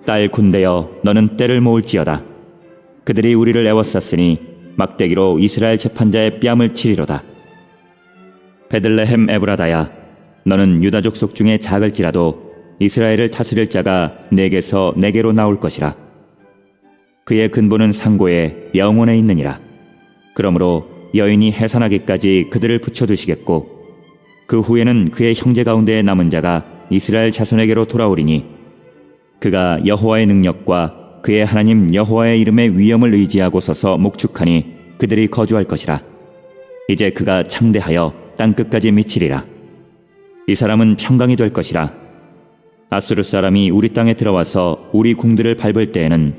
딸 군대여, 너는 때를 모을지어다. 그들이 우리를 애워쌌으니 막대기로 이스라엘 재판자의 뺨을 치리로다. 베들레헴 에브라다야, 너는 유다 족속 중에 작을지라도 이스라엘을 다스릴 자가 내게서 내게로 나올 것이라. 그의 근본은 상고에 영원에 있느니라. 그러므로 여인이 해산하기까지 그들을 붙여두시겠고 그 후에는 그의 형제 가운데에 남은 자가 이스라엘 자손에게로 돌아오리니 그가 여호와의 능력과 그의 하나님 여호와의 이름의 위엄을 의지하고 서서 목축하니 그들이 거주할 것이라. 이제 그가 창대하여 땅끝까지 미치리라. 이 사람은 평강이 될 것이라. 아수르 사람이 우리 땅에 들어와서 우리 궁들을 밟을 때에는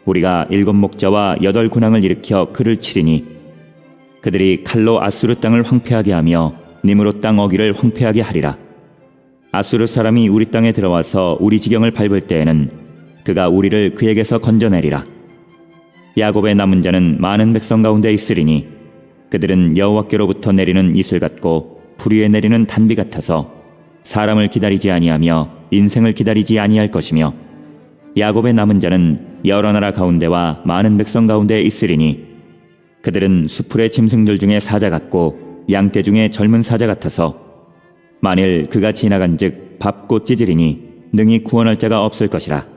우리가 7 목자와 8 군왕을 일으켜 그를 치리니 그들이 칼로 아수르 땅을 황폐하게 하며 니므롯 땅 어기를 황폐하게 하리라. 아수르 사람이 우리 땅에 들어와서 우리 지경을 밟을 때에는 그가 우리를 그에게서 건져내리라. 야곱의 남은 자는 많은 백성 가운데 있으리니 그들은 여호와께로부터 내리는 이슬 같고 불 위에 내리는 단비 같아서 사람을 기다리지 아니하며 인생을 기다리지 아니할 것이며 야곱의 남은 자는 여러 나라 가운데와 많은 백성 가운데 있으리니 그들은 수풀의 짐승들 중에 사자 같고 양떼 중에 젊은 사자 같아서 만일 그가 지나간즉 밟고 찢으리니 능히 구원할 자가 없을 것이라.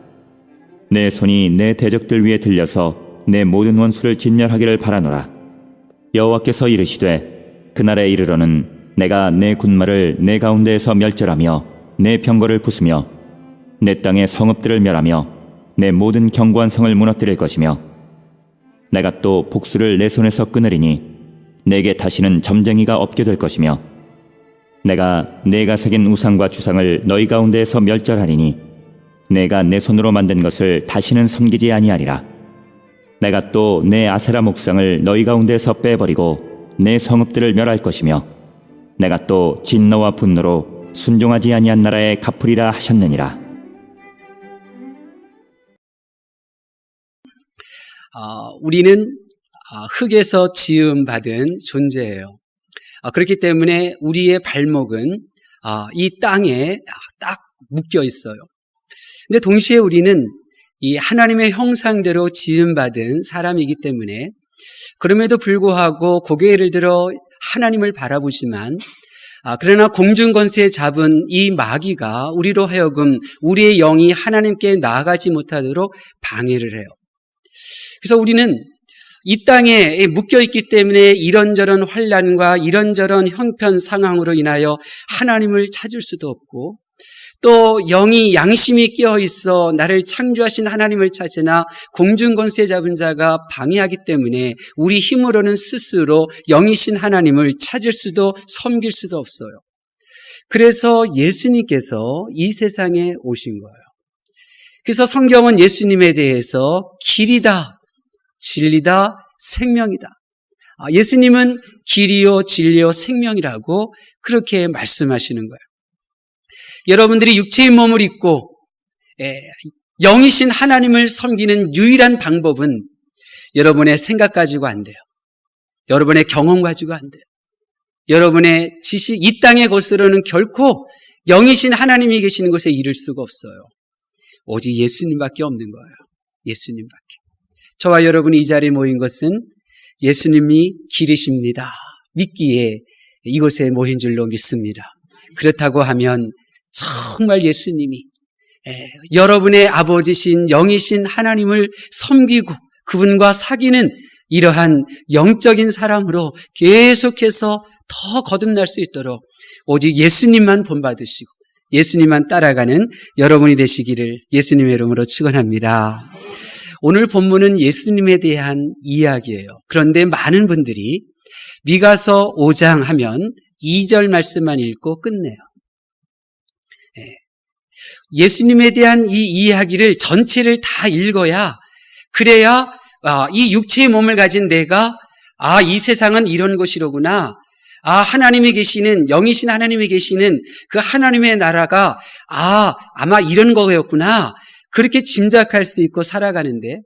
내 손이 내 대적들 위에 들려서 내 모든 원수를 진멸하기를 바라노라. 여호와께서 이르시되 그날에 이르러는 내가 내 군마를 내 가운데에서 멸절하며 내 병거를 부수며 내 땅의 성읍들을 멸하며 내 모든 견고한 성을 무너뜨릴 것이며 내가 또 복수를 내 손에서 끊으리니 내게 다시는 점쟁이가 없게 될 것이며 내가 새긴 우상과 주상을 너희 가운데에서 멸절하리니 내가 내 손으로 만든 것을 다시는 섬기지 아니하리라. 내가 또 내 아세라 목상을 너희 가운데에서 빼버리고 내 성읍들을 멸할 것이며 내가 또 진노와 분노로 순종하지 아니한 나라에 갚으리라 하셨느니라. 우리는 흙에서 지음받은 존재예요. 그렇기 때문에 우리의 발목은 이 땅에 딱 묶여 있어요. 근데 동시에 우리는 이 하나님의 형상대로 지음받은 사람이기 때문에 그럼에도 불구하고 고개를 들어 하나님을 바라보지만 그러나 공중권세에 잡은 이 마귀가 우리로 하여금 우리의 영이 하나님께 나아가지 못하도록 방해를 해요. 그래서 우리는 이 땅에 묶여있기 때문에 이런저런 환난과 이런저런 형편 상황으로 인하여 하나님을 찾을 수도 없고 또 영이 양심이 끼어있어 나를 창조하신 하나님을 찾으나 공중권세 잡은 자가 방해하기 때문에 우리 힘으로는 스스로 영이신 하나님을 찾을 수도 섬길 수도 없어요. 그래서 예수님께서 이 세상에 오신 거예요. 그래서 성경은 예수님에 대해서 길이다, 진리다, 생명이다. 예수님은 길이요, 진리요, 생명이라고 그렇게 말씀하시는 거예요. 여러분들이 육체의 몸을 입고 영이신 하나님을 섬기는 유일한 방법은 여러분의 생각 가지고 안 돼요. 여러분의 경험 가지고 안 돼요. 여러분의 지식, 이 땅의 것으로는 결코 영이신 하나님이 계시는 곳에 이를 수가 없어요. 오직 예수님밖에 없는 거예요. 예수님밖에. 저와 여러분이 이 자리에 모인 것은 예수님이 길이십니다. 믿기에 이곳에 모인 줄로 믿습니다. 그렇다고 하면 정말 예수님이 여러분의 아버지신 영이신 하나님을 섬기고 그분과 사귀는 이러한 영적인 사람으로 계속해서 더 거듭날 수 있도록 오직 예수님만 본받으시고 예수님만 따라가는 여러분이 되시기를 예수님의 이름으로 축원합니다. 오늘 본문은 예수님에 대한 이야기예요. 그런데 많은 분들이 미가서 5장 하면 2절 말씀만 읽고 끝내요. 예수님에 대한 이 이야기를 전체를 다 읽어야 그래야 이 육체의 몸을 가진 내가 이 세상은 이런 것이로구나. 하나님이 계시는 영이신 하나님이 계시는 그 하나님의 나라가 아마 이런 거였구나. 그렇게 짐작할 수 있고 살아가는데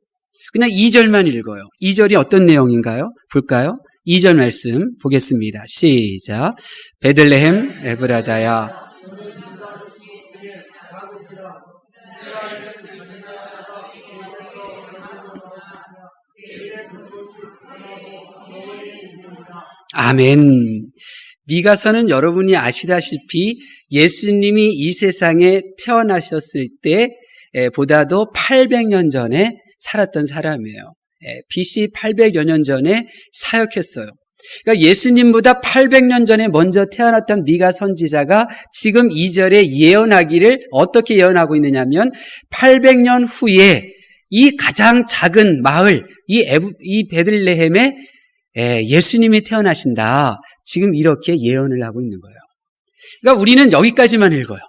그냥 2절만 읽어요. 2절이 어떤 내용인가요? 볼까요? 2절 말씀 보겠습니다. 시작. 베들레헴 에브라다야 아멘. 미가서는 여러분이 아시다시피 예수님이 이 세상에 태어나셨을 때 보다도 800년 전에 살았던 사람이에요. BC 800여 년 전에 사역했어요. 그러니까 예수님보다 800년 전에 먼저 태어났던 미가 선지자가 지금 2절에 예언하기를 어떻게 예언하고 있느냐면 800년 후에 이 가장 작은 마을, 이 베들레헴에 예수님이 태어나신다. 지금 이렇게 예언을 하고 있는 거예요. 그러니까 우리는 여기까지만 읽어요.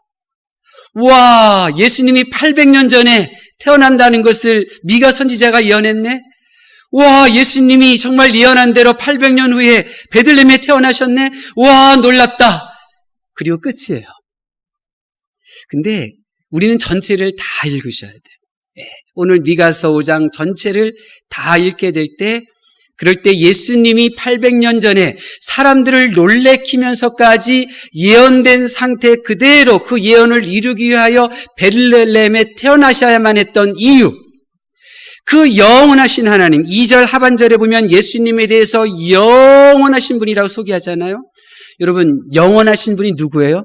와, 예수님이 800년 전에 태어난다는 것을 미가 선지자가 예언했네? 와, 예수님이 정말 예언한 대로 800년 후에 베들레헴에 태어나셨네? 와, 놀랍다. 그리고 끝이에요. 근데 우리는 전체를 다 읽으셔야 돼요. 오늘 미가서 5장 전체를 다 읽게 될 때, 그럴 때 예수님이 800년 전에 사람들을 놀래키면서까지 예언된 상태 그대로 그 예언을 이루기 위하여 베들레헴에 태어나셔야만 했던 이유, 그 영원하신 하나님, 2절 하반절에 보면 예수님에 대해서 영원하신 분이라고 소개하잖아요. 여러분, 영원하신 분이 누구예요?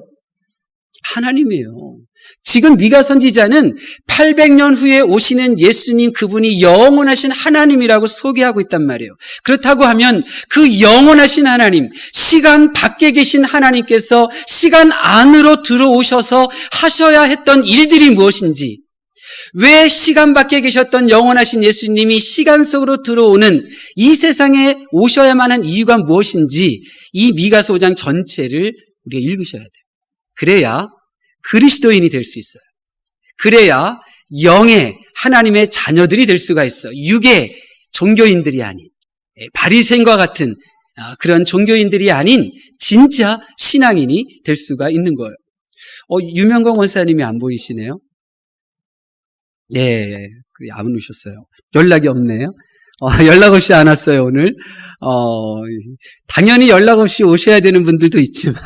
하나님이에요. 지금 미가 선지자는 800년 후에 오시는 예수님, 그분이 영원하신 하나님이라고 소개하고 있단 말이에요. 그렇다고 하면 그 영원하신 하나님, 시간 밖에 계신 하나님께서 시간 안으로 들어오셔서 하셔야 했던 일들이 무엇인지, 왜 시간 밖에 계셨던 영원하신 예수님이 시간 속으로 들어오는 이 세상에 오셔야만 한 이유가 무엇인지 이 미가서 5장 전체를 우리가 읽으셔야 돼요. 그래야 그리스도인이 될 수 있어요. 그래야 영의 하나님의 자녀들이 될 수가 있어요. 육의 종교인들이 아닌, 바리새인과 같은 그런 종교인들이 아닌 진짜 신앙인이 될 수가 있는 거예요. 유명건 원사님이 안 보이시네요. 예, 안 오셨어요. 연락이 없네요. 연락 없이 안 왔어요, 오늘. 당연히 연락 없이 오셔야 되는 분들도 있지만,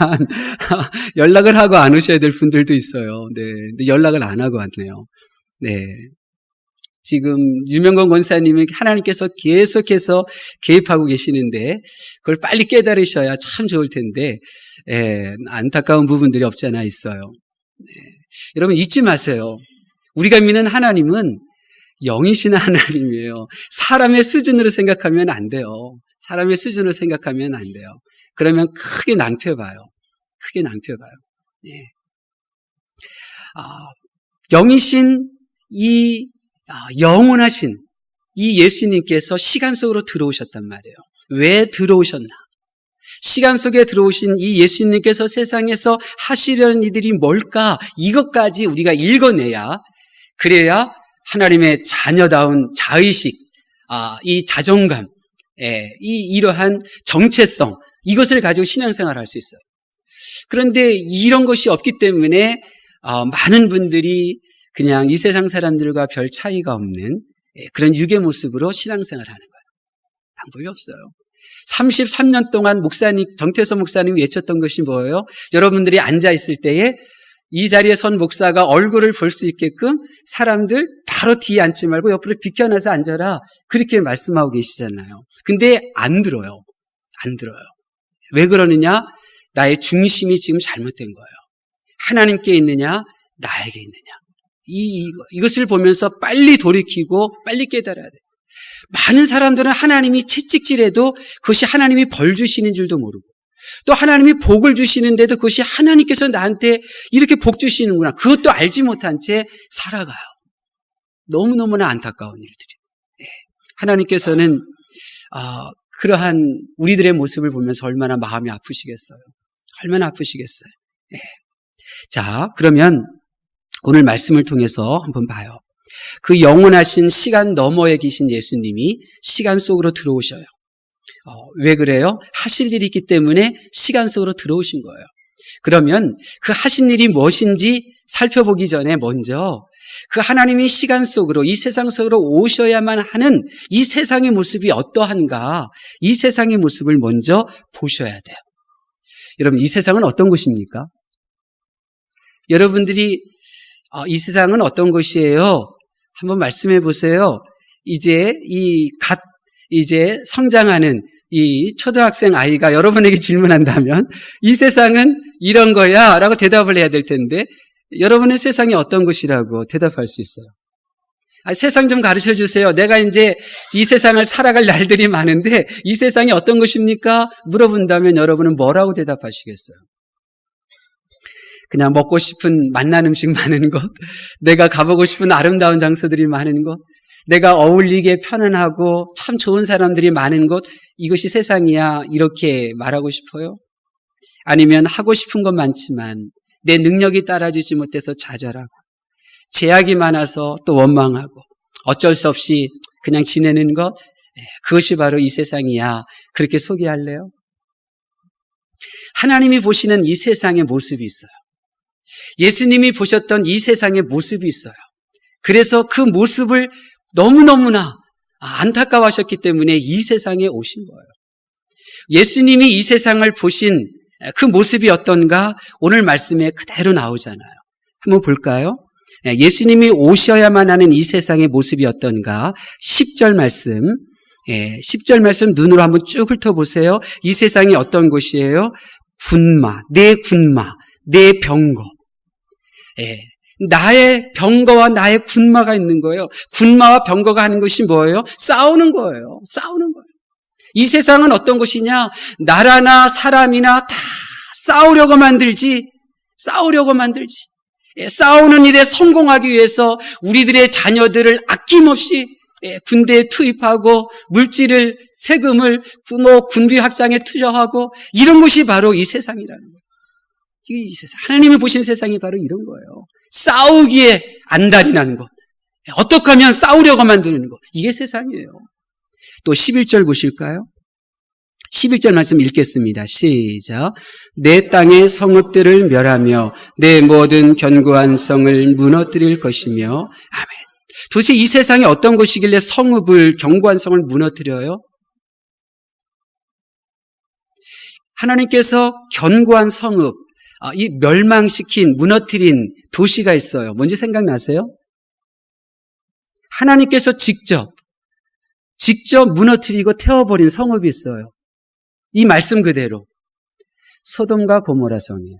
연락을 하고 안 오셔야 될 분들도 있어요. 네. 근데 연락을 안 하고 왔네요. 네. 지금, 유명건 권사님은 하나님께서 계속해서 개입하고 계시는데, 그걸 빨리 깨달으셔야 참 좋을 텐데, 안타까운 부분들이 없지 않아 있어요. 네. 여러분, 잊지 마세요. 우리가 믿는 하나님은 영이신 하나님이에요. 사람의 수준으로 생각하면 안 돼요. 사람의 수준으로 생각하면 안 돼요. 그러면 크게 낭패봐요. 크게 낭패봐요. 예. 영이신 영원하신 이 예수님께서 시간 속으로 들어오셨단 말이에요. 왜 들어오셨나? 시간 속에 들어오신 이 예수님께서 세상에서 하시려는 이들이 뭘까? 이것까지 우리가 읽어내야, 그래야 하나님의 자녀다운 자의식, 이 자존감, 이러한 정체성, 이것을 가지고 신앙생활을 할 수 있어요. 그런데 이런 것이 없기 때문에 많은 분들이 그냥 이 세상 사람들과 별 차이가 없는 그런 육의 모습으로 신앙생활을 하는 거예요. 방법이 없어요. 33년 동안 정태서 목사님이 외쳤던 것이 뭐예요? 여러분들이 앉아있을 때에 이 자리에 선 목사가 얼굴을 볼 수 있게끔 사람들 바로 뒤에 앉지 말고 옆으로 비켜나서 앉아라. 그렇게 말씀하고 계시잖아요. 근데 안 들어요. 안 들어요. 왜 그러느냐? 나의 중심이 지금 잘못된 거예요. 하나님께 있느냐? 나에게 있느냐? 이것을 보면서 빨리 돌이키고 빨리 깨달아야 돼요. 많은 사람들은 하나님이 채찍질해도 그것이 하나님이 벌 주시는 줄도 모르고, 또 하나님이 복을 주시는데도 그것이 하나님께서 나한테 이렇게 복 주시는구나, 그것도 알지 못한 채 살아가요. 너무너무나 안타까운 일들이에요. 하나님께서는 그러한 우리들의 모습을 보면서 얼마나 마음이 아프시겠어요. 얼마나 아프시겠어요. 자, 그러면 오늘 말씀을 통해서 한번 봐요. 그 영원하신 시간 너머에 계신 예수님이 시간 속으로 들어오셔요. 왜 그래요? 하실 일이 있기 때문에 시간 속으로 들어오신 거예요. 그러면 그 하신 일이 무엇인지 살펴보기 전에 먼저 그 하나님이 시간 속으로, 이 세상 속으로 오셔야만 하는 이 세상의 모습이 어떠한가, 이 세상의 모습을 먼저 보셔야 돼요. 여러분, 이 세상은 어떤 곳입니까? 여러분들이 이 세상은 어떤 곳이에요? 한번 말씀해 보세요. 이제 성장하는 이 초등학생 아이가 여러분에게 질문한다면 이 세상은 이런 거야 라고 대답을 해야 될 텐데 여러분의 세상이 어떤 것이라고 대답할 수 있어요? 세상 좀 가르쳐 주세요. 내가 이제 이 세상을 살아갈 날들이 많은데 이 세상이 어떤 것입니까? 물어본다면 여러분은 뭐라고 대답하시겠어요? 그냥 먹고 싶은 맛난 음식 많은 것, 내가 가보고 싶은 아름다운 장소들이 많은 것, 내가 어울리게 편안하고 참 좋은 사람들이 많은 곳, 이것이 세상이야 이렇게 말하고 싶어요? 아니면 하고 싶은 건 많지만 내 능력이 따라주지 못해서 좌절하고 제약이 많아서 또 원망하고 어쩔 수 없이 그냥 지내는 것, 그것이 바로 이 세상이야. 그렇게 소개할래요? 하나님이 보시는 이 세상의 모습이 있어요. 예수님이 보셨던 이 세상의 모습이 있어요. 그래서 그 모습을 너무너무나 안타까워하셨기 때문에 이 세상에 오신 거예요. 예수님이 이 세상을 보신 그 모습이 어떤가 오늘 말씀에 그대로 나오잖아요. 한번 볼까요? 예수님이 오셔야만 하는 이 세상의 모습이 어떤가? 10절 말씀, 10절 말씀 눈으로 한번 쭉 훑어보세요. 이 세상이 어떤 곳이에요? 군마, 내 병거. 나의 병거와 나의 군마가 있는 거예요. 군마와 병거가 하는 것이 뭐예요? 싸우는 거예요. 이 세상은 어떤 곳이냐? 나라나 사람이나 다 싸우려고 만들지. 싸우는 일에 성공하기 위해서 우리들의 자녀들을 아낌없이 군대에 투입하고 물질을, 세금을 군비 확장에 투자하고 이런 것이 바로 이 세상이라는 거예요. 이 세상, 하나님이 보신 세상이 바로 이런 거예요. 싸우기에 안달이 나는 것. 어떻게 하면 싸우려고 만드는 것. 이게 세상이에요. 또 11절 보실까요? 11절 말씀 읽겠습니다. 시작. 내 땅의 성읍들을 멸하며 내 모든 견고한 성을 무너뜨릴 것이며 아멘. 도대체 이 세상이 어떤 것이길래 성읍을 견고한 성을 무너뜨려요? 하나님께서 견고한 성읍, 이 멸망시킨 무너뜨린 도시가 있어요. 뭔지 생각나세요? 하나님께서 직접 무너뜨리고 태워버린 성읍이 있어요. 이 말씀 그대로 소돔과 고모라 성이에요.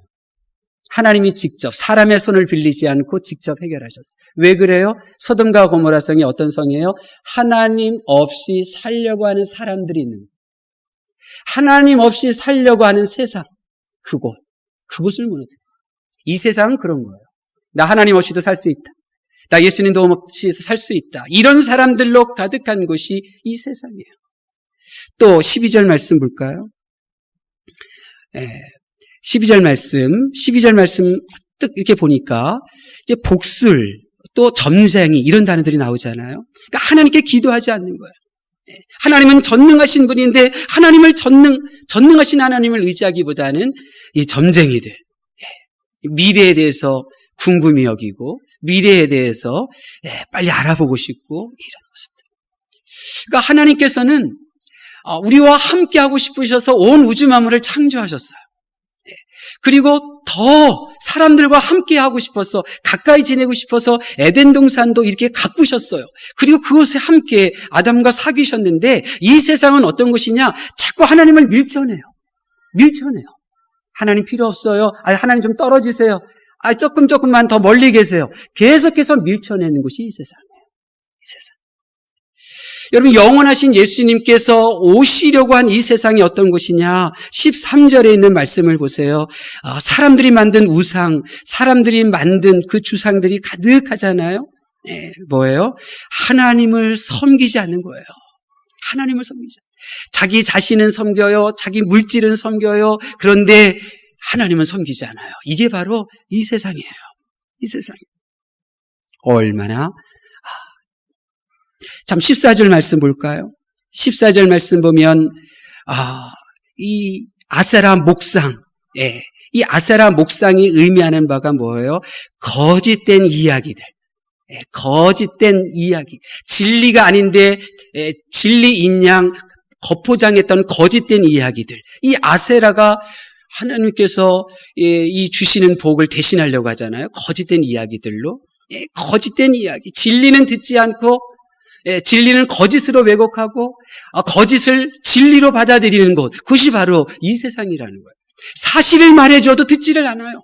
하나님이 직접 사람의 손을 빌리지 않고 직접 해결하셨어요. 왜 그래요? 소돔과 고모라 성이 어떤 성이에요? 하나님 없이 살려고 하는 사람들이 있는 거예요. 하나님 없이 살려고 하는 세상, 그곳을 무너뜨려요. 이 세상은 그런 거예요. 나 하나님 없이도 살 수 있다. 나 예수님 도움 없이도 살 수 있다. 이런 사람들로 가득한 곳이 이 세상이에요. 또 12절 말씀 볼까요? 12절 말씀 딱 이렇게 보니까 이제 복술, 또 점쟁이 이런 단어들이 나오잖아요. 그러니까 하나님께 기도하지 않는 거예요. 하나님은 전능하신 분인데 하나님을 전능하신 하나님을 의지하기보다는 이 점쟁이들, 미래에 대해서 궁금히 여기고 미래에 대해서 빨리 알아보고 싶고 이런 모습들. 그러니까 하나님께서는 우리와 함께 하고 싶으셔서 온 우주 만물을 창조하셨어요. 그리고 더 사람들과 함께 하고 싶어서 가까이 지내고 싶어서 에덴 동산도 이렇게 가꾸셨어요. 그리고 그곳에 함께 아담과 사귀셨는데 이 세상은 어떤 것이냐? 자꾸 하나님을 밀쳐내요. 하나님 필요 없어요. 하나님 좀 떨어지세요. 조금만 더 멀리 계세요. 계속해서 밀쳐내는 것이 이 세상이에요. 이 세상. 여러분, 영원하신 예수님께서 오시려고 한 이 세상이 어떤 곳이냐? 13절에 있는 말씀을 보세요. 사람들이 만든 우상, 사람들이 만든 그 주상들이 가득하잖아요. 뭐예요? 하나님을 섬기지 않는 거예요. 하나님을 섬기지 않아요. 자기 자신은 섬겨요. 자기 물질은 섬겨요. 그런데 하나님은 섬기지 않아요. 이게 바로 이 세상이에요. 이 세상. 얼마나 참 14절 말씀 볼까요? 14절 말씀 보면 이 아세라 목상, 이 아세라 목상이 의미하는 바가 뭐예요? 거짓된 이야기들, 거짓된 이야기, 진리가 아닌데 진리인 양 겉포장했던 거짓된 이야기들. 이 아세라가 하나님께서 이 주시는 복을 대신하려고 하잖아요. 거짓된 이야기들로, 거짓된 이야기, 진리는 듣지 않고 진리는 거짓으로 왜곡하고 거짓을 진리로 받아들이는 곳, 그것이 바로 이 세상이라는 거예요. 사실을 말해줘도 듣지를 않아요.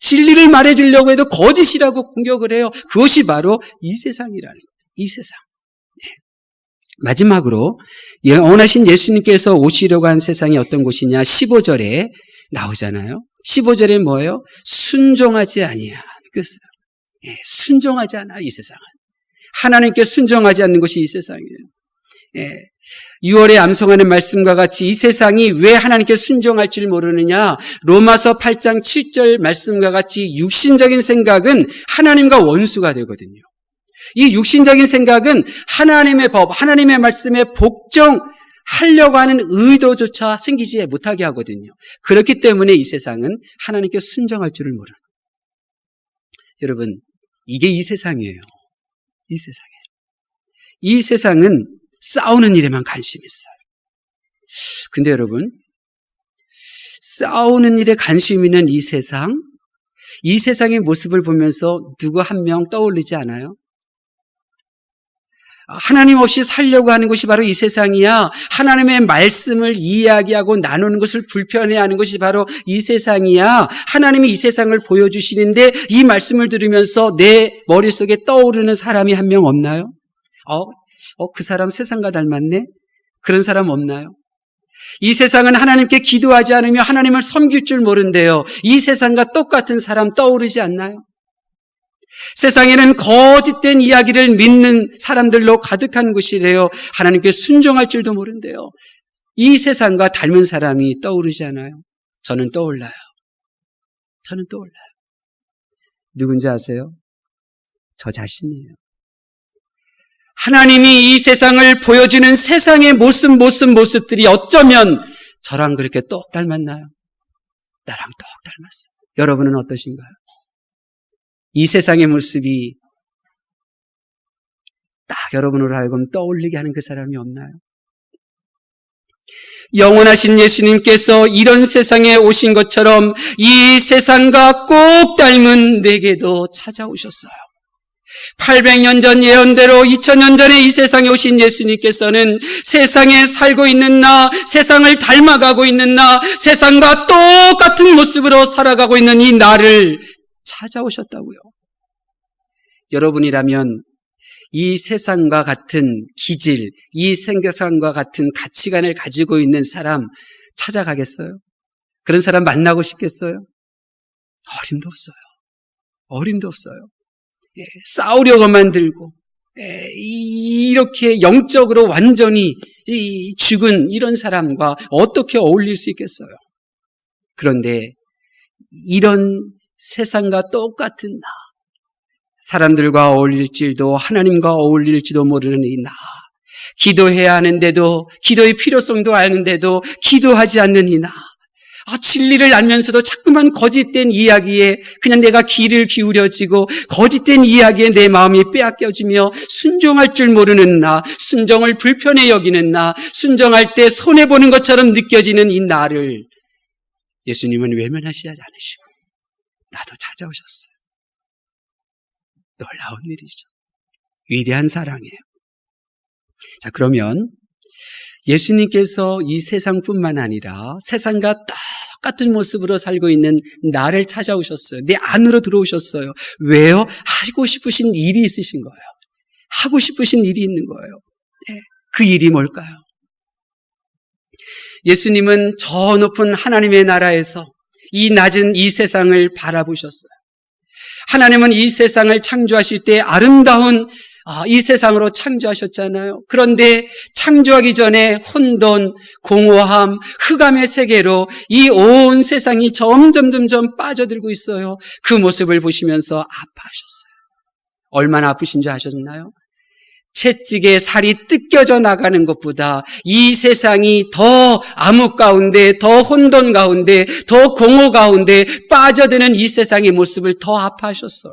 진리를 말해주려고 해도 거짓이라고 공격을 해요. 그것이 바로 이 세상이라는 거예요. 이 세상. 마지막으로 영원하신 예수님께서 오시려고 한 세상이 어떤 곳이냐, 15절에 나오잖아요. 15절에 뭐예요? 순종하지 아니하는 것은. 순종하지 않아, 이 세상은. 하나님께 순종하지 않는 것이 이 세상이에요. 6월에 암송하는 말씀과 같이 이 세상이 왜 하나님께 순종할 줄 모르느냐, 로마서 8장 7절 말씀과 같이 육신적인 생각은 하나님과 원수가 되거든요. 이 육신적인 생각은 하나님의 법, 하나님의 말씀에 복종하려고 하는 의도조차 생기지 못하게 하거든요. 그렇기 때문에 이 세상은 하나님께 순종할 줄을 모르는 거예요. 여러분, 이게 이 세상이에요. 이 세상이에요. 이 세상은 싸우는 일에만 관심이 있어요. 근데 여러분, 싸우는 일에 관심 있는 이 세상의 모습을 보면서 누구 한 명 떠올리지 않아요? 하나님 없이 살려고 하는 것이 바로 이 세상이야. 하나님의 말씀을 이야기하고 나누는 것을 불편해하는 것이 바로 이 세상이야. 하나님이 이 세상을 보여주시는데 이 말씀을 들으면서 내 머릿속에 떠오르는 사람이 한 명 없나요? 그 사람 세상과 닮았네? 그런 사람 없나요? 이 세상은 하나님께 기도하지 않으며 하나님을 섬길 줄 모른대요. 이 세상과 똑같은 사람 떠오르지 않나요? 세상에는 거짓된 이야기를 믿는 사람들로 가득한 곳이래요. 하나님께 순종할 줄도 모른대요. 이 세상과 닮은 사람이 떠오르지 않아요? 저는 떠올라요. 저는 떠올라요. 누군지 아세요? 저 자신이에요. 하나님이 이 세상을 보여주는 세상의 모습들이 어쩌면 저랑 그렇게 똑 닮았나요? 나랑 똑 닮았어요. 여러분은 어떠신가요? 이 세상의 모습이 딱 여러분으로 하여금 떠올리게 하는 그 사람이 없나요? 영원하신 예수님께서 이런 세상에 오신 것처럼 이 세상과 꼭 닮은 내게도 찾아오셨어요. 800년 전 예언대로 2000년 전에 이 세상에 오신 예수님께서는 세상에 살고 있는 나, 세상을 닮아가고 있는 나, 세상과 똑같은 모습으로 살아가고 있는 이 나를 찾아오셨다고요. 여러분이라면 이 세상과 같은 기질, 이 세상과 같은 가치관을 가지고 있는 사람 찾아가겠어요? 그런 사람 만나고 싶겠어요? 어림도 없어요. 어림도 없어요. 싸우려고만 들고 이렇게 영적으로 완전히 죽은 이런 사람과 어떻게 어울릴 수 있겠어요? 그런데 이런 세상과 똑같은 나, 사람들과 어울릴지도 하나님과 어울릴지도 모르는 이 나, 기도해야 하는데도 기도의 필요성도 아는데도 기도하지 않는 이 나, 진리를 알면서도 자꾸만 거짓된 이야기에 그냥 내가 귀를 기울여지고 거짓된 이야기에 내 마음이 빼앗겨지며 순종할 줄 모르는 나, 순종을 불편해 여기는 나, 순종할 때 손해보는 것처럼 느껴지는 이 나를 예수님은 외면하시지 않으시고 나도 찾아오셨어요. 놀라운 일이죠. 위대한 사랑이에요. 자, 그러면 예수님께서 이 세상뿐만 아니라 세상과 똑같은 모습으로 살고 있는 나를 찾아오셨어요. 내 안으로 들어오셨어요. 왜요? 하고 싶으신 일이 있으신 거예요. 하고 싶으신 일이 있는 거예요. 그 일이 뭘까요? 예수님은 저 높은 하나님의 나라에서 이 낮은 이 세상을 바라보셨어요. 하나님은 이 세상을 창조하실 때 아름다운 이 세상으로 창조하셨잖아요. 그런데 창조하기 전에 혼돈, 공허함, 흑암의 세계로 이 온 세상이 점점 빠져들고 있어요. 그 모습을 보시면서 아파하셨어요. 얼마나 아프신 줄 아셨나요? 채찍에 살이 뜯겨져 나가는 것보다 이 세상이 더 암흑 가운데, 더 혼돈 가운데, 더 공허 가운데 빠져드는 이 세상의 모습을 더 아파하셨어요.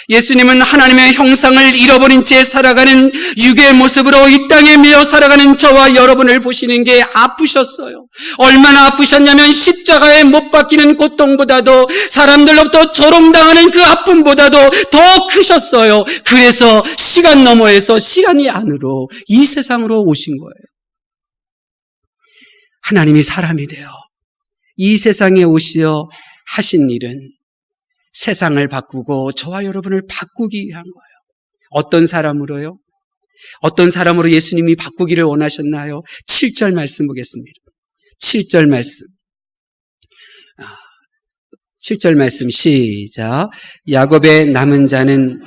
예수님은 하나님의 형상을 잃어버린 채 살아가는 육의 모습으로 이 땅에 매여 살아가는 저와 여러분을 보시는 게 아프셨어요. 얼마나 아프셨냐면 십자가에 못 박히는 고통보다도 사람들로부터 조롱당하는 그 아픔보다도 더 크셨어요. 그래서 시간 너머에서 시간이 안으로 이 세상으로 오신 거예요. 하나님이 사람이 되어 이 세상에 오시어 하신 일은 세상을 바꾸고 저와 여러분을 바꾸기 위한 거예요. 어떤 사람으로요? 어떤 사람으로 예수님이 바꾸기를 원하셨나요? 7절 말씀 보겠습니다. 7절 말씀. 7절 말씀 시작. 야곱의 남은 자는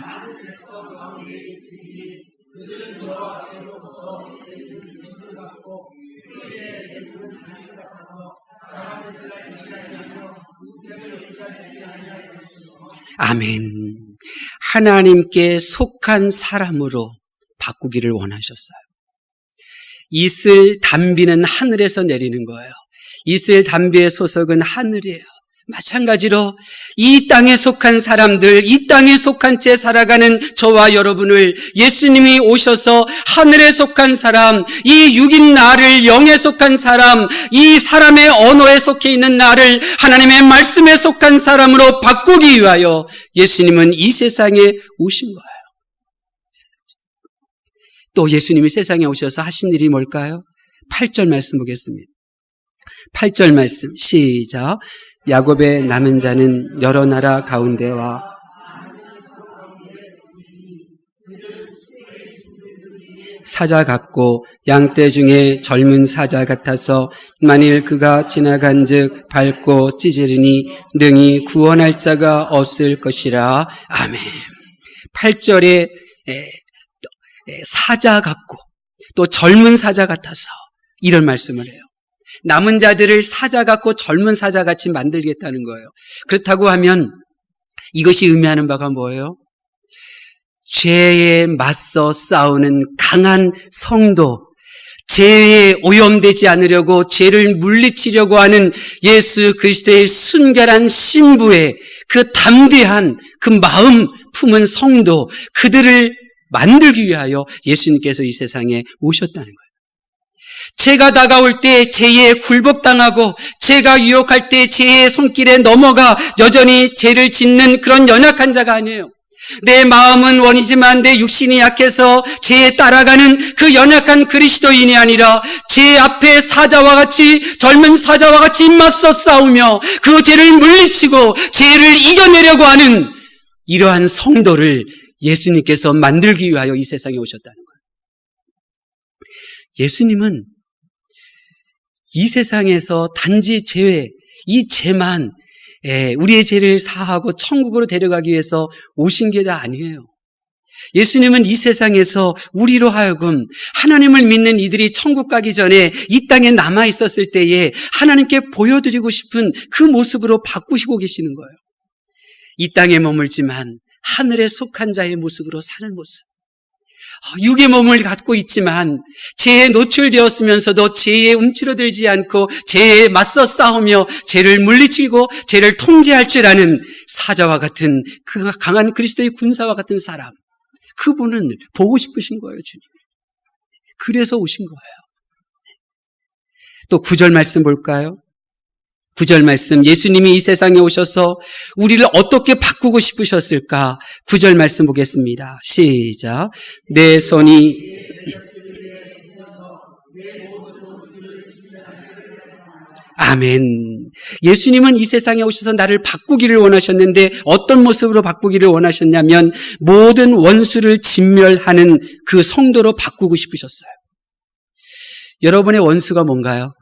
아멘. 하나님께 속한 사람으로 바꾸기를 원하셨어요. 이슬 담비는 하늘에서 내리는 거예요. 이슬 담비의 소속은 하늘이에요. 마찬가지로 이 땅에 속한 사람들, 이 땅에 속한 채 살아가는 저와 여러분을 예수님이 오셔서 하늘에 속한 사람, 이 육인 나를 영에 속한 사람, 이 사람의 언어에 속해 있는 나를 하나님의 말씀에 속한 사람으로 바꾸기 위하여 예수님은 이 세상에 오신 거예요. 또 예수님이 세상에 오셔서 하신 일이 뭘까요? 8절 말씀 보겠습니다. 8절 말씀 시작. 야곱의 남은 자는 여러 나라 가운데와 사자 같고 양떼 중에 젊은 사자 같아서 만일 그가 지나간즉 밟고 찢으리니 능히 구원할 자가 없을 것이라. 아멘. 8절에 사자 같고 또 젊은 사자 같아서 이런 말씀을 해요. 남은 자들을 사자 같고 젊은 사자 같이 만들겠다는 거예요. 그렇다고 하면 이것이 의미하는 바가 뭐예요? 죄에 맞서 싸우는 강한 성도, 죄에 오염되지 않으려고 죄를 물리치려고 하는 예수 그리스도의 순결한 신부의 그 담대한 그 마음 품은 성도, 그들을 만들기 위하여 예수님께서 이 세상에 오셨다는 거예요. 죄가 다가올 때 죄에 굴복당하고 죄가 유혹할 때 죄의 손길에 넘어가 여전히 죄를 짓는 그런 연약한 자가 아니에요. 내 마음은 원이지만 내 육신이 약해서 죄에 따라가는 그 연약한 그리스도인이 아니라 죄 앞에 사자와 같이 젊은 사자와 같이 맞서 싸우며 그 죄를 물리치고 죄를 이겨내려고 하는 이러한 성도를 예수님께서 만들기 위하여 이 세상에 오셨다는 거예요. 예수님은 이 세상에서 단지 이 죄만 우리의 죄를 사하고 천국으로 데려가기 위해서 오신 게 다 아니에요. 예수님은 이 세상에서 우리로 하여금 하나님을 믿는 이들이 천국 가기 전에 이 땅에 남아 있었을 때에 하나님께 보여드리고 싶은 그 모습으로 바꾸시고 계시는 거예요. 이 땅에 머물지만 하늘에 속한 자의 모습으로 사는 모습. 육의 몸을 갖고 있지만 죄에 노출되었으면서도 죄에 움츠러들지 않고 죄에 맞서 싸우며 죄를 물리치고 죄를 통제할 줄 아는 사자와 같은 그 강한 그리스도의 군사와 같은 사람, 그분을 보고 싶으신 거예요, 주님. 그래서 오신 거예요. 또 9절 말씀 볼까요? 9절 말씀, 예수님이 이 세상에 오셔서 우리를 어떻게 바꾸고 싶으셨을까? 9절 말씀 보겠습니다. 시작. 내 손이 아멘. 예수님은 이 세상에 오셔서 나를 바꾸기를 원하셨는데 어떤 모습으로 바꾸기를 원하셨냐면 모든 원수를 진멸하는 그 성도로 바꾸고 싶으셨어요. 여러분의 원수가 뭔가요?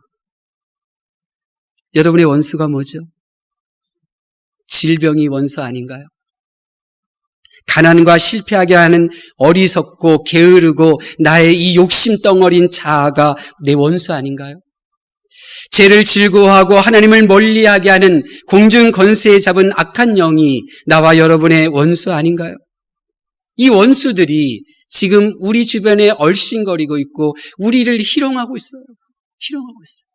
여러분의 원수가 뭐죠? 질병이 원수 아닌가요? 가난과 실패하게 하는 어리석고 게으르고 나의 이 욕심덩어린 자아가 내 원수 아닌가요? 죄를 즐거워하고 하나님을 멀리하게 하는 공중 권세에 잡은 악한 영이 나와 여러분의 원수 아닌가요? 이 원수들이 지금 우리 주변에 얼씬거리고 있고 우리를 희롱하고 있어요. 희롱하고 있어요.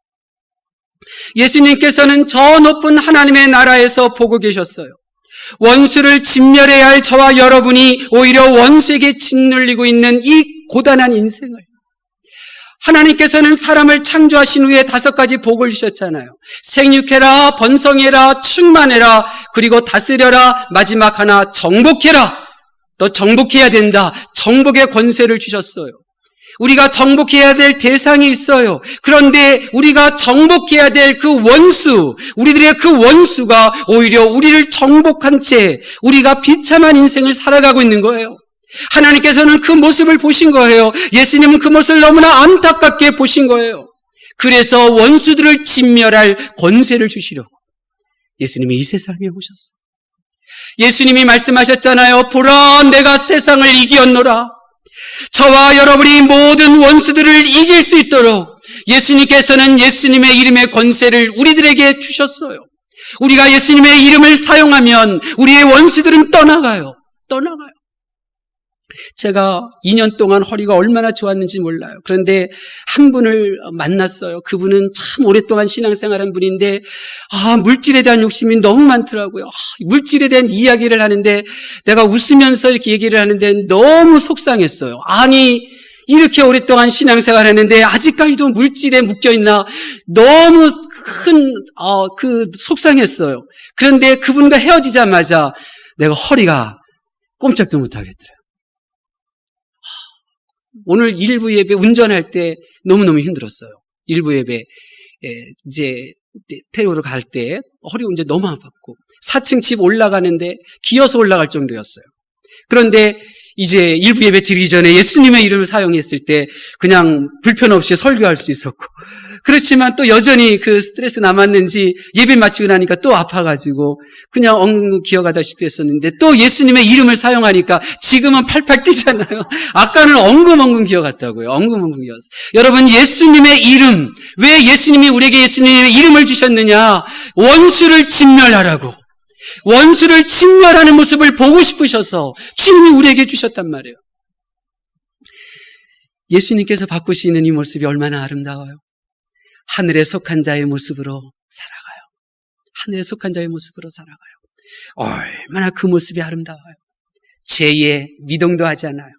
예수님께서는 저 높은 하나님의 나라에서 보고 계셨어요. 원수를 진멸해야 할 저와 여러분이 오히려 원수에게 짓눌리고 있는 이 고단한 인생을 하나님께서는 사람을 창조하신 후에 5가지 복을 주셨잖아요. 생육해라, 번성해라, 충만해라, 그리고 다스려라, 마지막 하나 정복해라. 너 정복해야 된다. 정복의 권세를 주셨어요. 우리가 정복해야 될 대상이 있어요. 그런데 우리가 정복해야 될 그 원수, 우리들의 그 원수가 오히려 우리를 정복한 채 우리가 비참한 인생을 살아가고 있는 거예요. 하나님께서는 그 모습을 보신 거예요. 예수님은 그 모습을 너무나 안타깝게 보신 거예요. 그래서 원수들을 진멸할 권세를 주시려고 예수님이 이 세상에 오셨어요. 예수님이 말씀하셨잖아요. 보라, 내가 세상을 이기었노라. 저와 여러분이 모든 원수들을 이길 수 있도록 예수님께서는 예수님의 이름의 권세를 우리들에게 주셨어요. 우리가 예수님의 이름을 사용하면 우리의 원수들은 떠나가요. 제가 2년 동안 허리가 얼마나 좋았는지 몰라요. 그런데 한 분을 만났어요. 그분은 참 오랫동안 신앙생활한 분인데 물질에 대한 욕심이 너무 많더라고요. 물질에 대한 이야기를 하는데 내가 웃으면서 이렇게 얘기를 하는데 너무 속상했어요. 아니 이렇게 오랫동안 신앙생활했는데 아직까지도 물질에 묶여있나 너무 큰 속상했어요. 그런데 그분과 헤어지자마자 내가 허리가 꼼짝도 못하겠더래요. 오늘 일부 예배 운전할 때 너무너무 힘들었어요. 일부 예배 이제 테레오로 갈 때 허리가 이제 너무 아팠고 4층 집 올라가는데 기어서 올라갈 정도였어요. 그런데 이제 일부 예배 드리기 전에 예수님의 이름을 사용했을 때 그냥 불편 없이 설교할 수 있었고, 그렇지만 또 여전히 그 스트레스 남았는지 예배 마치고 나니까 또 아파가지고 그냥 엉금 기어가다시피 했었는데 또 예수님의 이름을 사용하니까 지금은 팔팔 뛰잖아요. 아까는 엉금 기어갔다고요. 엉금 기어갔어요. 여러분, 예수님의 이름, 왜 예수님이 우리에게 예수님의 이름을 주셨느냐? 원수를 진멸하라고. 원수를 진멸하는 모습을 보고 싶으셔서 주님이 우리에게 주셨단 말이에요. 예수님께서 바꾸시는 이 모습이 얼마나 아름다워요. 하늘에 속한 자의 모습으로 살아가요. 하늘에 속한 자의 모습으로 살아가요. 얼마나 그 모습이 아름다워요. 죄에 미동도 하지 않아요.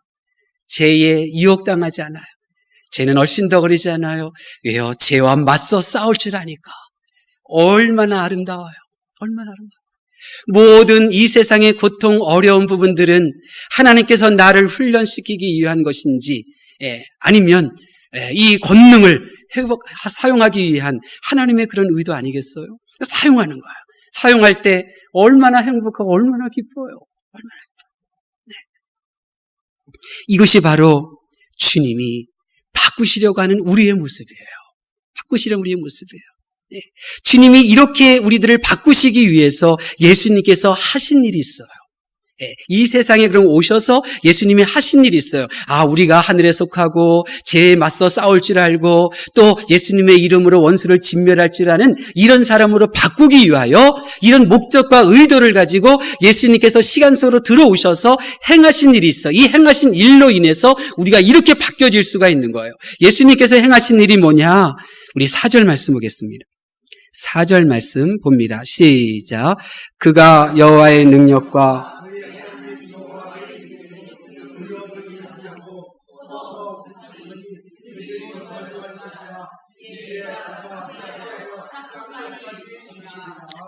죄에 유혹당하지 않아요. 죄는 얼씬더거리지 않아요. 왜요? 죄와 맞서 싸울 줄 아니까. 얼마나 아름다워요. 얼마나 아름다워요. 모든 이 세상의 고통, 어려운 부분들은 하나님께서 나를 훈련시키기 위한 것인지, 아니면 이 권능을 사용하기 위한 하나님의 그런 의도 아니겠어요? 사용하는 거예요. 사용할 때 얼마나 행복하고 얼마나 기뻐요. 얼마나 기뻐요. 네. 이것이 바로 주님이 바꾸시려고 하는 우리의 모습이에요. 바꾸시려는 우리의 모습이에요. 네. 주님이 이렇게 우리들을 바꾸시기 위해서 예수님께서 하신 일이 있어요. 이 세상에 그럼 오셔서 예수님이 하신 일이 있어요. 우리가 하늘에 속하고 죄에 맞서 싸울 줄 알고 또 예수님의 이름으로 원수를 진멸할 줄 아는 이런 사람으로 바꾸기 위하여 이런 목적과 의도를 가지고 예수님께서 시간 속으로 들어오셔서 행하신 일이 있어. 이 행하신 일로 인해서 우리가 이렇게 바뀌어질 수가 있는 거예요. 예수님께서 행하신 일이 뭐냐? 우리 4절 말씀 보겠습니다. 4절 말씀 봅니다. 시작. 그가 여호와의 능력과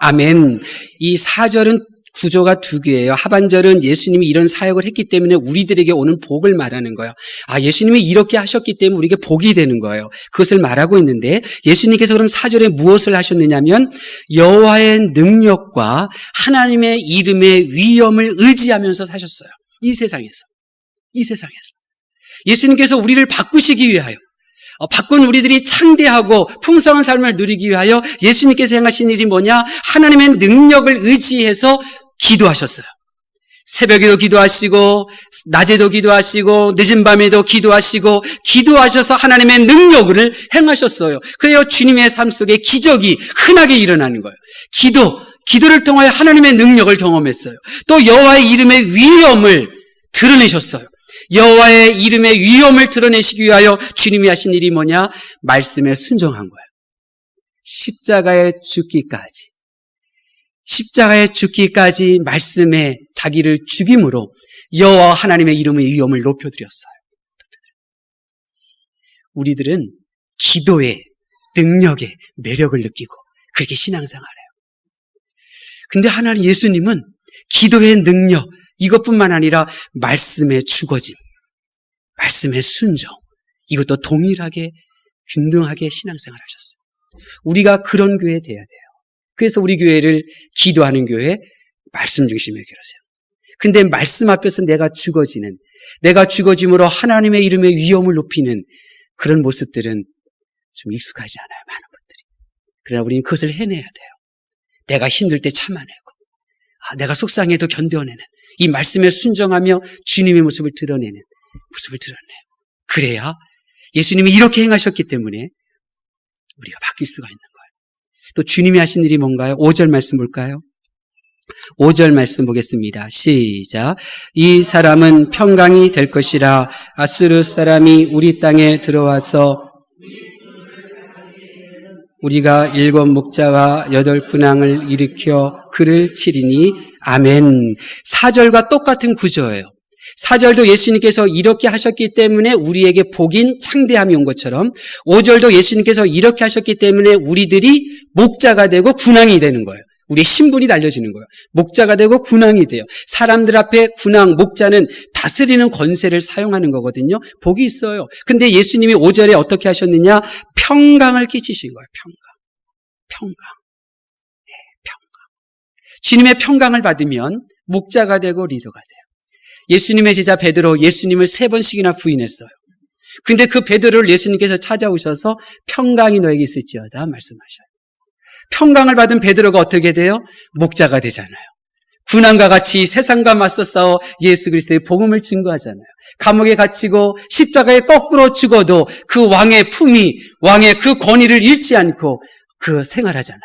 아멘. 이 4절은 구조가 두 개예요. 하반절은 예수님이 이런 사역을 했기 때문에 우리들에게 오는 복을 말하는 거예요. 예수님이 이렇게 하셨기 때문에 우리에게 복이 되는 거예요. 그것을 말하고 있는데 예수님께서 그럼 4절에 무엇을 하셨느냐면 여호와의 능력과 하나님의 이름의 위엄을 의지하면서 사셨어요. 이 세상에서. 예수님께서 우리를 바꾸시기 위하여 바꾼 우리들이 창대하고 풍성한 삶을 누리기 위하여 예수님께서 행하신 일이 뭐냐? 하나님의 능력을 의지해서 기도하셨어요. 새벽에도 기도하시고 낮에도 기도하시고 늦은 밤에도 기도하시고 기도하셔서 하나님의 능력을 행하셨어요. 그래요, 주님의 삶 속에 기적이 흔하게 일어나는 거예요. 기도를 통하여 하나님의 능력을 경험했어요. 또 여호와의 이름의 위엄을 드러내셨어요. 여호와의 이름의 위엄을 드러내시기 위하여 주님이 하신 일이 뭐냐? 말씀에 순종한 거예요. 십자가에 죽기까지. 십자가에 죽기까지 말씀에 자기를 죽임으로 여호와 하나님의 이름의 위엄을 높여드렸어요. 우리들은 기도의 능력의 매력을 느끼고 그렇게 신앙생활해요. 근데 하나님 예수님은 기도의 능력 이것뿐만 아니라 말씀의 죽어짐, 말씀의 순종 이것도 동일하게 균등하게 신앙생활 하셨어요. 우리가 그런 교회 돼야 돼요. 그래서 우리 교회를 기도하는 교회, 말씀 중심의 교회로세요. 근데 말씀 앞에서 내가 죽어짐으로 하나님의 이름의 위엄을 높이는 그런 모습들은 좀 익숙하지 않아요, 많은 분들이. 그러나 우리는 그것을 해내야 돼요. 내가 힘들 때 참아내고, 내가 속상해도 견뎌내는 이 말씀에 순종하며 주님의 모습을 드러내요. 그래야 예수님이 이렇게 행하셨기 때문에 우리가 바뀔 수가 있는 거예요. 또 주님이 하신 일이 뭔가요? 5절 말씀 볼까요? 5절 말씀 보겠습니다. 시작. 이 사람은 평강이 될 것이라. 아수르 사람이 우리 땅에 들어와서 우리가 7 목자와 8 군왕을 일으켜 그를 치리니. 아멘. 4절과 똑같은 구조예요. 4절도 예수님께서 이렇게 하셨기 때문에 우리에게 복인 창대함이 온 것처럼 5절도 예수님께서 이렇게 하셨기 때문에 우리들이 목자가 되고 군왕이 되는 거예요. 우리의 신분이 달려지는 거예요. 목자가 되고 군왕이 돼요. 사람들 앞에 군왕, 목자는 다스리는 권세를 사용하는 거거든요. 복이 있어요. 근데 예수님이 5절에 어떻게 하셨느냐? 평강을 끼치신 거예요. 평강. 네, 평강. 주님의 평강을 받으면 목자가 되고 리더가 돼요. 예수님의 제자 베드로 예수님을 3번씩이나 부인했어요. 근데 그 베드로를 예수님께서 찾아오셔서 평강이 너에게 있을지어다 말씀하셔요. 평강을 받은 베드로가 어떻게 돼요? 목자가 되잖아요. 군왕과 같이 세상과 맞서 싸워 예수 그리스도의 복음을 증거하잖아요. 감옥에 갇히고 십자가에 거꾸로 죽어도 그 왕의 품위, 왕의 그 권위를 잃지 않고 그 생활하잖아요.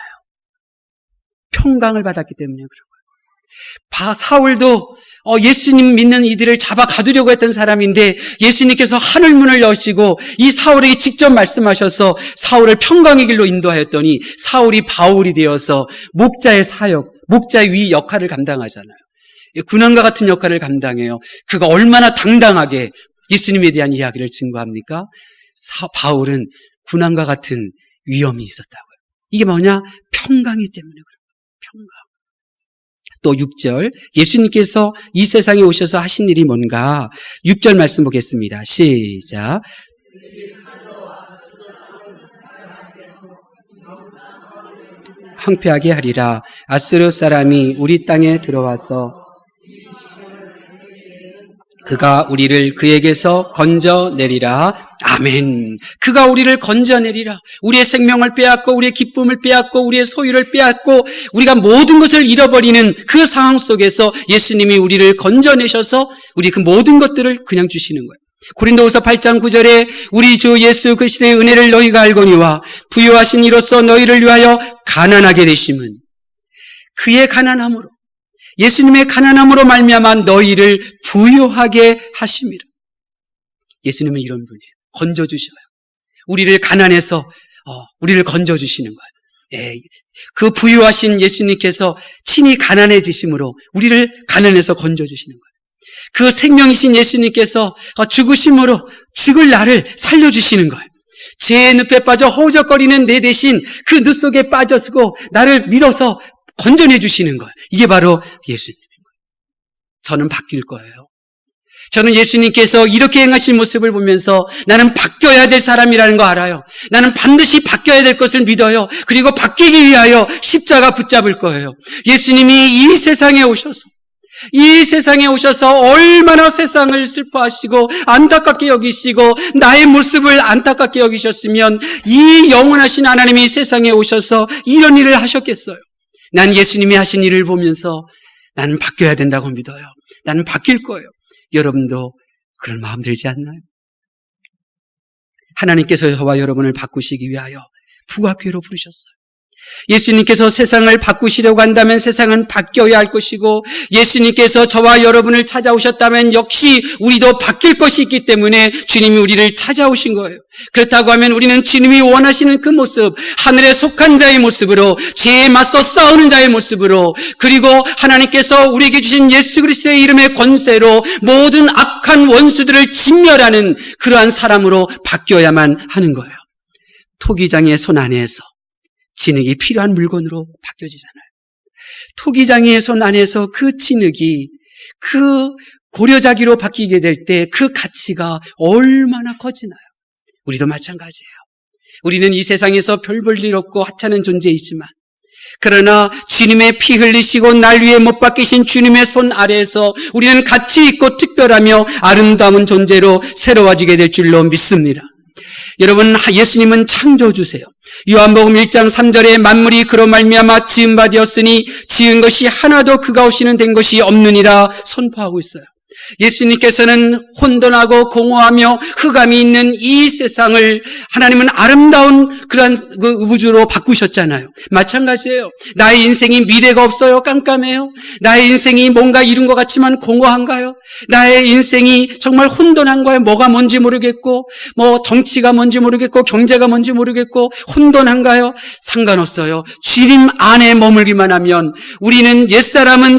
평강을 받았기 때문에 그런 거예요. 사울도 예수님 믿는 이들을 잡아 가두려고 했던 사람인데 예수님께서 하늘문을 여시고 이 사울에게 직접 말씀하셔서 사울을 평강의 길로 인도하였더니 사울이 바울이 되어서 목자의 사역, 목자의 위 역할을 감당하잖아요. 군왕과 같은 역할을 감당해요. 그가 얼마나 당당하게 예수님에 대한 이야기를 증거합니까? 바울은 군왕과 같은 위엄이 있었다고요. 이게 뭐냐? 평강이 때문에 그래요. 평강. 또 6절 예수님께서 이 세상에 오셔서 하신 일이 뭔가 6절 말씀 보겠습니다. 시작. 황폐하게 하리라. 아수르 사람이 우리 땅에 들어와서 그가 우리를 그에게서 건져내리라. 아멘. 그가 우리를 건져내리라. 우리의 생명을 빼앗고 우리의 기쁨을 빼앗고 우리의 소유를 빼앗고 우리가 모든 것을 잃어버리는 그 상황 속에서 예수님이 우리를 건져내셔서 우리 그 모든 것들을 그냥 주시는 거예요. 고린도후서 8장 9절에 우리 주 예수 그리스도의 은혜를 너희가 알거니와 부유하신 이로써 너희를 위하여 가난하게 되심은 그의 가난함으로 예수님의 가난함으로 말미암아 너희를 부유하게 하심이라. 예수님은 이런 분이에요. 건져주셔요. 우리를 가난해서 우리를 건져주시는 거예요. 그 부유하신 예수님께서 친히 가난해지심으로 우리를 가난해서 건져주시는 거예요. 그 생명이신 예수님께서 죽으심으로 죽을 나를 살려주시는 거예요. 죄의 늪에 빠져 허우적거리는 내 대신 그 늪 속에 빠져쓰고 나를 밀어서 건져내 주시는 거예요. 이게 바로 예수님인 거예요. 저는 바뀔 거예요. 저는 예수님께서 이렇게 행하신 모습을 보면서 나는 바뀌어야 될 사람이라는 거 알아요. 나는 반드시 바뀌어야 될 것을 믿어요. 그리고 바뀌기 위하여 십자가 붙잡을 거예요. 예수님이 이 세상에 오셔서 얼마나 세상을 슬퍼하시고 안타깝게 여기시고 나의 모습을 안타깝게 여기셨으면 이 영원하신 하나님이 세상에 오셔서 이런 일을 하셨겠어요. 난 예수님이 하신 일을 보면서 나는 바뀌어야 된다고 믿어요. 나는 바뀔 거예요. 여러분도 그런 마음 들지 않나요? 하나님께서 저와 여러분을 바꾸시기 위하여 부각교회로 부르셨어요. 예수님께서 세상을 바꾸시려고 한다면 세상은 바뀌어야 할 것이고, 예수님께서 저와 여러분을 찾아오셨다면 역시 우리도 바뀔 것이 있기 때문에 주님이 우리를 찾아오신 거예요. 그렇다고 하면 우리는 주님이 원하시는 그 모습, 하늘에 속한 자의 모습으로, 죄에 맞서 싸우는 자의 모습으로, 그리고 하나님께서 우리에게 주신 예수 그리스도의 이름의 권세로 모든 악한 원수들을 진멸하는 그러한 사람으로 바뀌어야만 하는 거예요. 토기장의 손 안에서 진흙이 필요한 물건으로 바뀌어지잖아요. 토기장의 손 안에서 그 진흙이 그 고려자기로 바뀌게 될 때 그 가치가 얼마나 커지나요? 우리도 마찬가지예요. 우리는 이 세상에서 별 볼 일 없고 하찮은 존재이지만, 그러나 주님의 피 흘리시고 날 위해 못 박히신 주님의 손 아래에서 우리는 가치 있고 특별하며 아름다운 존재로 새로워지게 될 줄로 믿습니다. 여러분, 예수님은 창조주세요. 요한복음 1장 3절에 만물이 그로 말미암아 지은 바 되었으니 지은 것이 하나도 그가 없이는 된 것이 없느니라 선포하고 있어요. 예수님께서는 혼돈하고 공허하며 흑암이 있는 이 세상을 하나님은 아름다운 그러한 그 우주로 바꾸셨잖아요. 마찬가지예요. 나의 인생이 미래가 없어요? 깜깜해요? 나의 인생이 뭔가 이룬 것 같지만 공허한가요? 나의 인생이 정말 혼돈한가요? 뭐가 뭔지 모르겠고, 뭐 정치가 뭔지 모르겠고, 경제가 뭔지 모르겠고, 혼돈한가요? 상관없어요. 주님 안에 머물기만 하면 우리는 옛사람은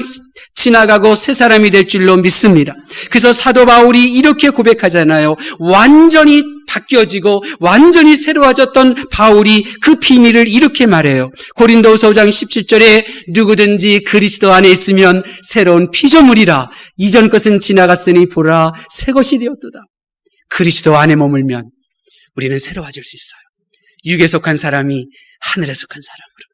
지나가고 새 사람이 될 줄로 믿습니다. 그래서 사도 바울이 이렇게 고백하잖아요. 완전히 바뀌어지고 완전히 새로워졌던 바울이 그 비밀을 이렇게 말해요. 고린도후서 5장 17절에 누구든지 그리스도 안에 있으면 새로운 피조물이라. 이전 것은 지나갔으니 보라 새 것이 되었도다. 그리스도 안에 머물면 우리는 새로워질 수 있어요. 육에 속한 사람이 하늘에 속한 사람으로.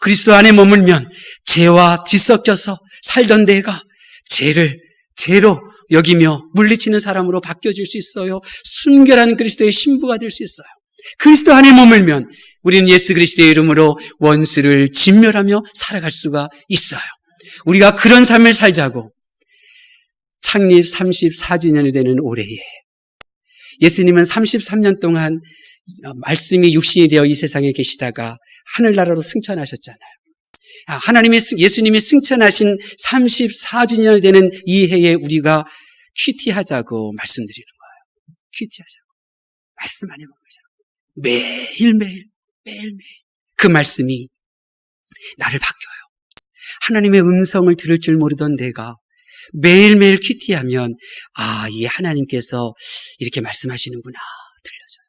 그리스도 안에 머물면 죄와 뒤섞여서 살던 내가 죄로 여기며 물리치는 사람으로 바뀌어질 수 있어요. 순결한 그리스도의 신부가 될 수 있어요. 그리스도 안에 머물면 우리는 예수 그리스도의 이름으로 원수를 진멸하며 살아갈 수가 있어요. 우리가 그런 삶을 살자고 창립 34주년이 되는 올해에 예수님은 33년 동안 말씀이 육신이 되어 이 세상에 계시다가 하늘나라로 승천하셨잖아요. 예수님이 승천하신 34주년이 되는 이 해에 우리가 큐티하자고 말씀드리는 거예요. 큐티하자고. 말씀 안에 머물자고. 매일매일 그 말씀이 나를 바뀌어요. 하나님의 음성을 들을 줄 모르던 내가 매일매일 큐티하면 이 하나님께서 이렇게 말씀하시는구나 들려져요.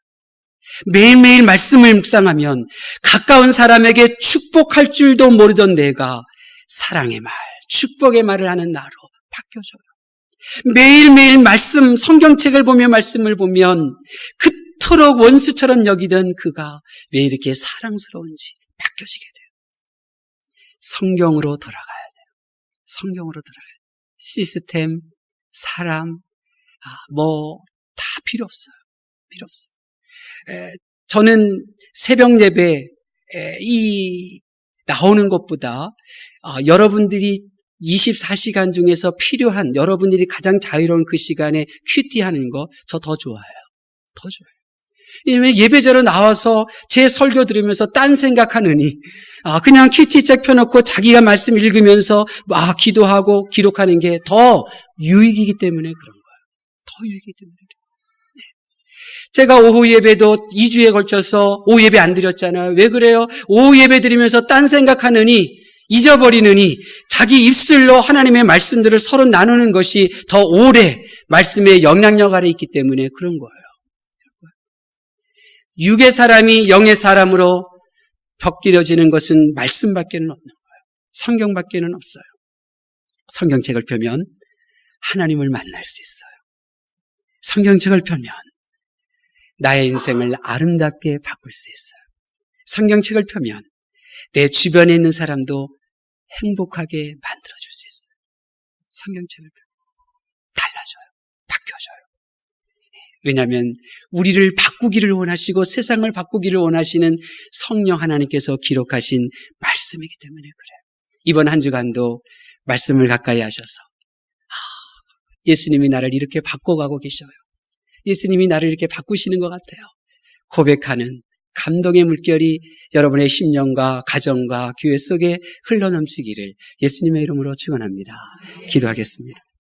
매일매일 말씀을 묵상하면 가까운 사람에게 축복할 줄도 모르던 내가 사랑의 말, 축복의 말을 하는 나로 바뀌어져요. 매일매일 말씀, 성경책을 보며 말씀을 보면 그토록 원수처럼 여기던 그가 왜 이렇게 사랑스러운지 바뀌어지게 돼요. 성경으로 돌아가야 돼요. 성경으로 돌아가야 돼요. 시스템, 사람, 다 필요 없어요. 필요 없어요. 저는 새벽 예배 나오는 것보다 여러분들이 24시간 중에서 필요한 여러분들이 가장 자유로운 그 시간에 큐티하는 거 저 더 좋아해요. 더 좋아요. 왜냐면 예배자로 나와서 제 설교 들으면서 딴 생각하느니 그냥 큐티책 펴놓고 자기가 말씀 읽으면서 기도하고 기록하는 게 더 유익이기 때문에 그런 거예요. 더 유익이기 때문에. 제가 오후 예배도 2주에 걸쳐서 오후 예배 안 드렸잖아요. 왜 그래요? 오후 예배 드리면서 딴 생각하느니 잊어버리느니 자기 입술로 하나님의 말씀들을 서로 나누는 것이 더 오래 말씀의 영향력 아래 있기 때문에 그런 거예요. 육의 사람이 영의 사람으로 벽기려지는 것은 말씀밖에는 없는 거예요. 성경밖에는 없어요. 성경책을 펴면 하나님을 만날 수 있어요. 성경책을 펴면 나의 인생을 아름답게 바꿀 수 있어요. 성경책을 펴면 내 주변에 있는 사람도 행복하게 만들어줄 수 있어요. 성경책을 펴면 달라져요. 바뀌어져요. 왜냐하면 우리를 바꾸기를 원하시고 세상을 바꾸기를 원하시는 성령 하나님께서 기록하신 말씀이기 때문에 그래요. 이번 한 주간도 말씀을 가까이 하셔서 예수님이 나를 이렇게 바꿔가고 계셔요. 예수님이 나를 이렇게 바꾸시는 것 같아요. 고백하는 감동의 물결이 여러분의 심령과 가정과 교회 속에 흘러넘치기를 예수님의 이름으로 축원합니다. 기도하겠습니다.